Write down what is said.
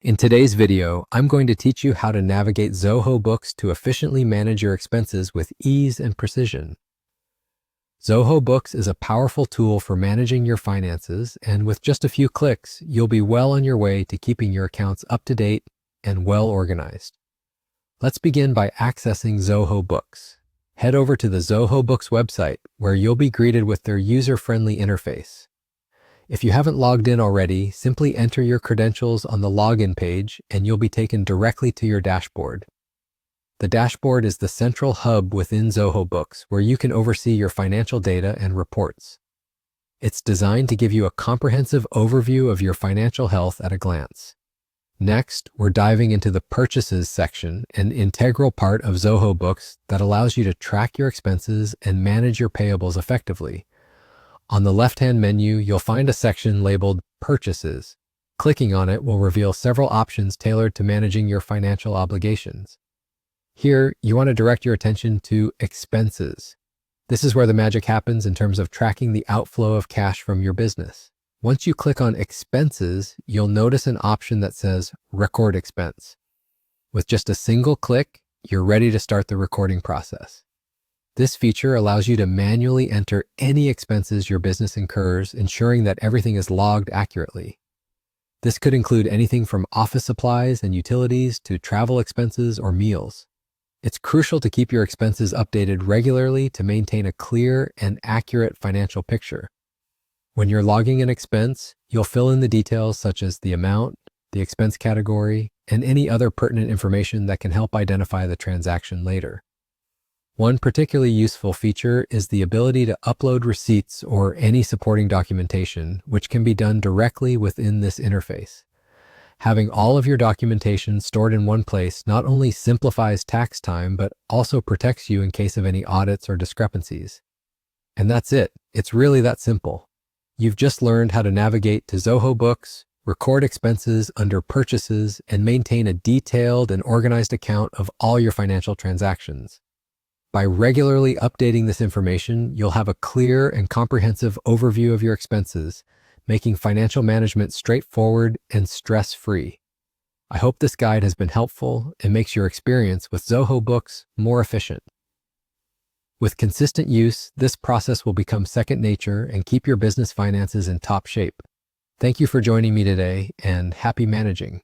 In today's video, I'm going to teach you how to navigate Zoho Books to efficiently manage your expenses with ease and precision. Zoho Books is a powerful tool for managing your finances, and with just a few clicks, you'll be well on your way to keeping your accounts up to date and well organized. Let's begin by accessing Zoho Books. Head over to the Zoho Books website, where you'll be greeted with their user-friendly interface. If you haven't logged in already, simply enter your credentials on the login page and you'll be taken directly to your dashboard. The dashboard is the central hub within Zoho Books where you can oversee your financial data and reports. It's designed to give you a comprehensive overview of your financial health at a glance. Next, we're diving into the Purchases section, an integral part of Zoho Books that allows you to track your expenses and manage your payables effectively. On the left-hand menu, you'll find a section labeled Purchases. Clicking on it will reveal several options tailored to managing your financial obligations. Here, you want to direct your attention to Expenses. This is where the magic happens in terms of tracking the outflow of cash from your business. Once you click on Expenses, you'll notice an option that says Record Expense. With just a single click, you're ready to start the recording process. This feature allows you to manually enter any expenses your business incurs, ensuring that everything is logged accurately. This could include anything from office supplies and utilities to travel expenses or meals. It's crucial to keep your expenses updated regularly to maintain a clear and accurate financial picture. When you're logging an expense, you'll fill in the details such as the amount, the expense category, and any other pertinent information that can help identify the transaction later. One particularly useful feature is the ability to upload receipts or any supporting documentation, which can be done directly within this interface. Having all of your documentation stored in one place not only simplifies tax time, but also protects you in case of any audits or discrepancies. And that's it. It's really that simple. You've just learned how to navigate to Zoho Books, record expenses under Purchases, and maintain a detailed and organized account of all your financial transactions. By regularly updating this information, you'll have a clear and comprehensive overview of your expenses, making financial management straightforward and stress-free. I hope this guide has been helpful and makes your experience with Zoho Books more efficient. With consistent use, this process will become second nature and keep your business finances in top shape. Thank you for joining me today, and happy managing.